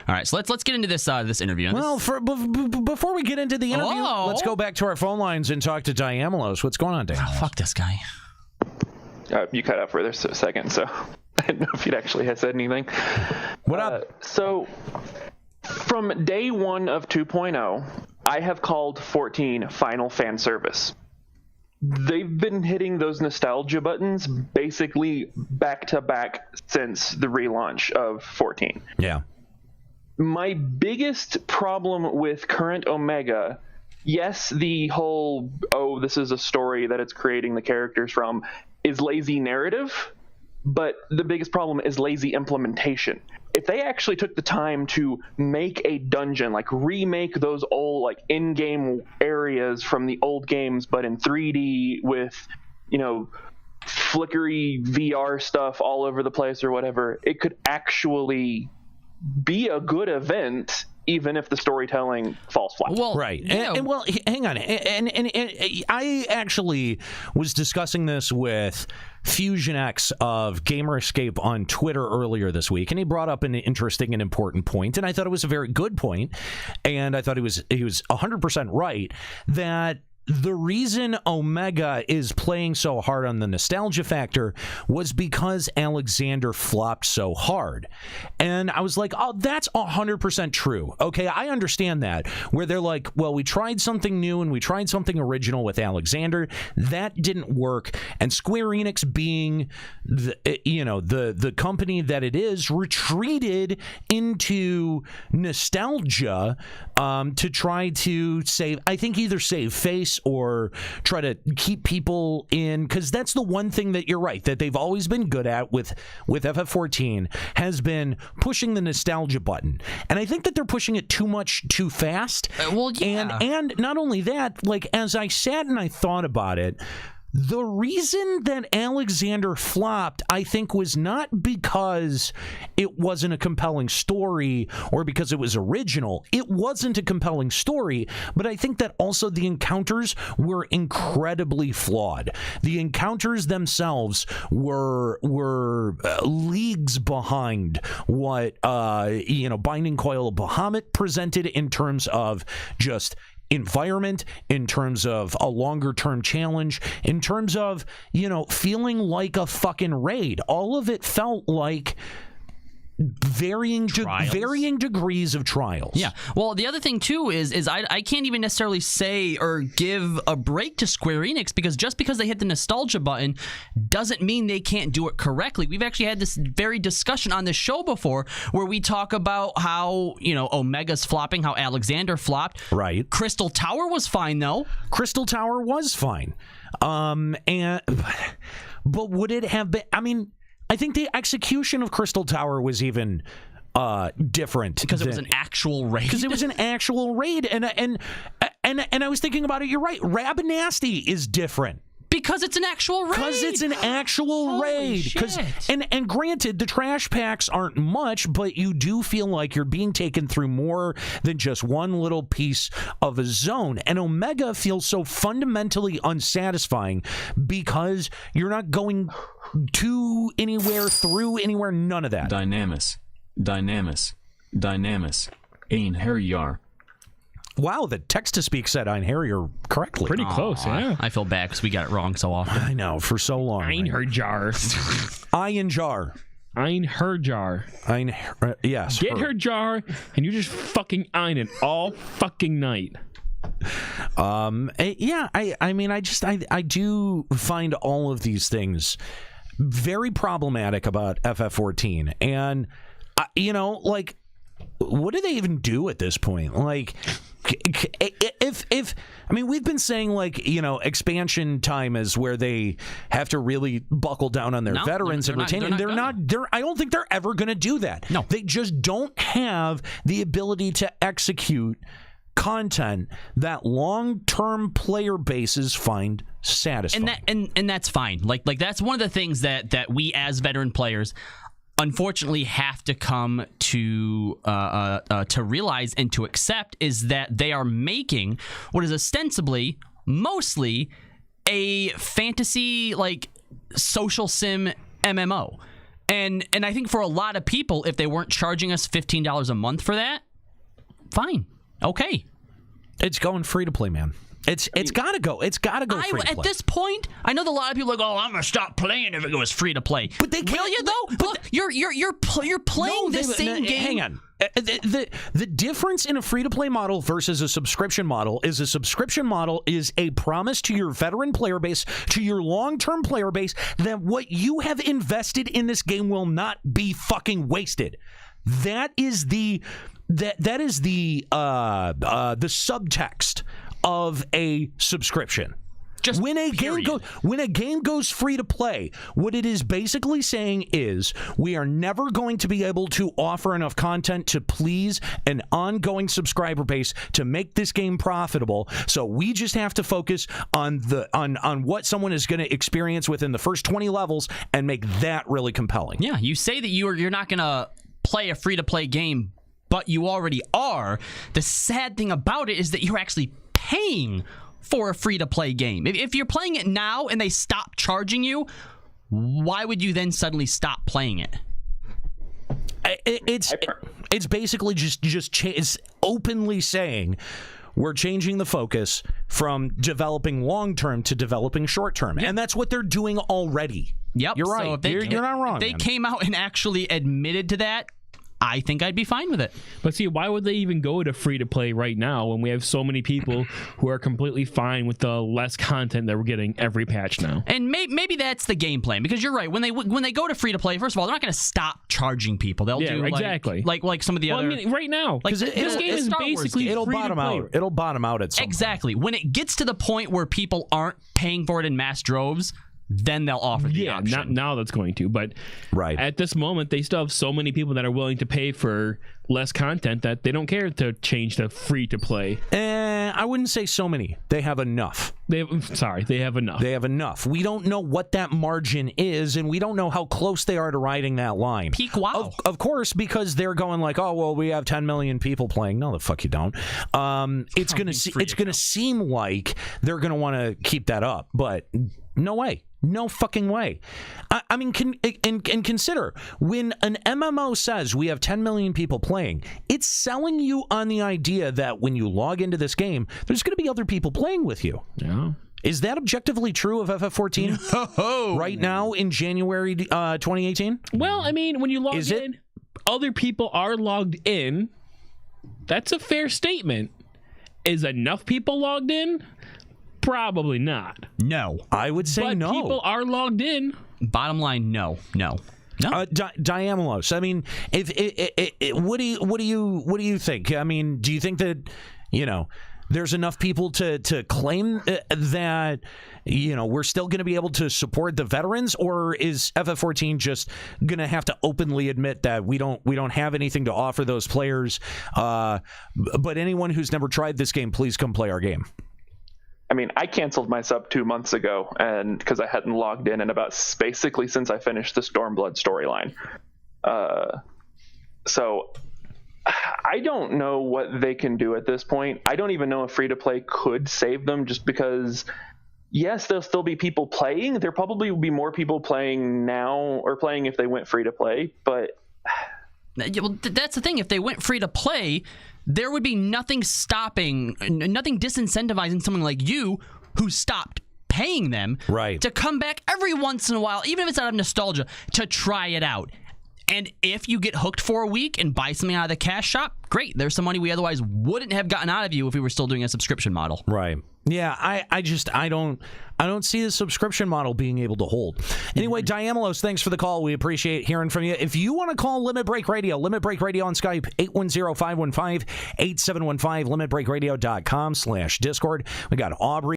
All right, so let's get into this this interview. Well, before we get into the interview, let's go back to our phone lines and talk to Dyamalos. What's going on, Dyamalos? Oh, fuck this guy. You cut out for a second, so I didn't know if you'd actually had said anything. What up? So, from day one of 2.0, I have called 14 final fan service. They've been hitting those nostalgia buttons basically back to back since the relaunch of 14. Yeah. My biggest problem with current Omega, yes, the whole, this is a story that it's creating the characters from, is lazy narrative, but the biggest problem is lazy implementation. If they actually took the time to make a dungeon, like remake those old like in-game areas from the old games, but in 3D with, flickery VR stuff all over the place or whatever, it could actually be a good event, even if the storytelling falls flat. Well, right. And well, hang on. And I actually was discussing this with Fusion X of Gamer Escape on Twitter earlier this week, and he brought up an interesting and important point, and I thought it was a very good point, and I thought he was 100% right, that the reason Omega is playing so hard on the nostalgia factor was because Alexander flopped so hard. And I was like, oh, that's 100% true. Okay, I understand that. Where they're like, well, we tried something new and we tried something original with Alexander. That didn't work. And Square Enix, being the company that it is, retreated into nostalgia to try to save, I think, either save face or try to keep people in, because that's the one thing that you're right, that they've always been good at with FF14, has been pushing the nostalgia button. And I think that they're pushing it too much too fast. Well, yeah. And not only that, like, as I sat and I thought about it, the reason that Alexander flopped, I think, was not because it wasn't a compelling story or because it was original. It wasn't a compelling story, but I think that also the encounters were incredibly flawed. The encounters themselves were leagues behind what Binding Coil of Bahamut presented in terms of just environment, in terms of a longer term challenge, in terms of, feeling like a fucking raid. All of it felt like varying degrees of trials. Yeah. Well, the other thing too is I can't even necessarily say or give a break to Square Enix, because just because they hit the nostalgia button doesn't mean they can't do it correctly. We've actually had this very discussion on this show before, where we talk about how Omega's flopping, how Alexander flopped. Right. Crystal Tower was fine though. Crystal Tower was fine. But would it have been? I mean, I think the execution of Crystal Tower was even different because it was an actual raid. Because it was an actual raid, and I was thinking about it. You're right. Rabanasty is different. Because it's an actual raid. Because it's an actual raid. And granted, the trash packs aren't much, but you do feel like you're being taken through more than just one little piece of a zone. And Omega feels so fundamentally unsatisfying because you're not going to anywhere, through anywhere, none of that. Dynamis. Ein Harryar. Wow, the text-to-speak said Ein Harrier correctly. Pretty close, yeah. I feel bad because we got it wrong so often. I know, for so long. Ein Herjar. Ein Jar. Ein Herjar. Yes. Get her jar, and you just fucking ein it all fucking night. Yeah, I do find all of these things very problematic about FF14. And, what do they even do at this point? Like, we've been saying, expansion time is where they have to really buckle down on their veterans and retain. And I don't think they're ever going to do that. No, they just don't have the ability to execute content that long-term player bases find satisfying. And that's fine. Like that's one of the things that we as veteran players unfortunately have to come to realize and to accept, is that they are making what is ostensibly mostly a fantasy social sim MMO. And I think for a lot of people, if they weren't charging us $15 a month for that, fine. Okay. It's going free to play, man. It's got to go. It's got to go free to play. At this point, I know that a lot of people are like, "Oh, I'm gonna stop playing if it goes free to play." But they can't. Will you though? Look, you're playing the same game. Hang on. The difference in a free to play model versus a subscription model is a subscription model is a promise to your veteran player base, to your long term player base, that what you have invested in this game will not be fucking wasted. That is the subtext of a subscription. Just when a game goes free to play, what it is basically saying is we are never going to be able to offer enough content to please an ongoing subscriber base to make this game profitable. So we just have to focus on what someone is going to experience within the first 20 levels and make that really compelling. Yeah, you say that you're not going to play a free to play game, but you already are. The sad thing about it is that you're actually paying for a free-to-play game. If you're playing it now and they stop charging you, why would you then suddenly stop playing it? It's basically it's openly saying we're changing the focus from developing long-term to developing short-term, and that's what they're doing already. Yep, you're right. So you're not wrong. If they came out and actually admitted to that, I think I'd be fine with it. But see, why would they even go to free to play right now when we have so many people who are completely fine with the less content that we're getting every patch now? And maybe that's the game plan, because you're right. When they go to free to play, first of all, they're not going to stop charging people. They'll do exactly like some of the other. I mean, right now, like this game is basically it'll free bottom to play. out. It'll bottom out at some exactly when it gets to the point where people aren't paying for it in mass droves. Then they'll offer the option. Not now that's going to, but right at this moment they still have so many people that are willing to pay for less content that they don't care to change to free to play. I wouldn't say so many. They have enough. They have enough. They have enough. We don't know what that margin is, and we don't know how close they are to riding that line. Peak wow. Of course, because they're going like, oh well, we have 10 million people playing. No, the fuck you don't. It's gonna seem like they're gonna want to keep that up, but no way. No fucking way. I mean, consider when an MMO says we have 10 million people playing, it's selling you on the idea that when you log into this game, there's going to be other people playing with you. Yeah. Is that objectively true of FF14 right now in January 2018? Well, I mean, when you log in, other people are logged in. That's a fair statement. Is enough people logged in? Probably not. No. I would say but no. People are logged in. Bottom line, no. Dyamalos. I mean, what do you think? I mean, do you think that there's enough people to claim that we're still going to be able to support the veterans, or is FF14 just going to have to openly admit that we don't have anything to offer those players? But anyone who's never tried this game, please come play our game. I mean, I canceled my sub 2 months ago, and because I hadn't logged in about basically since I finished the Stormblood storyline. So I don't know what they can do at this point. I don't even know if free to play could save them, just because yes, there'll still be people playing. There probably will be more people playing now or playing if they went free to play, but well, that's the thing. If they went free to play, there would be nothing disincentivizing someone like you who stopped paying them to come back every once in a while, even if it's out of nostalgia, to try it out. And if you get hooked for a week and buy something out of the cash shop, great. There's some money we otherwise wouldn't have gotten out of you if we were still doing a subscription model. Right. Yeah, I don't see the subscription model being able to hold. Anyway, Dyamalos, thanks for the call. We appreciate hearing from you. If you want to call Limit Break Radio on Skype, 810-515-8715, limitbreakradio.com/Discord. We got Aubrey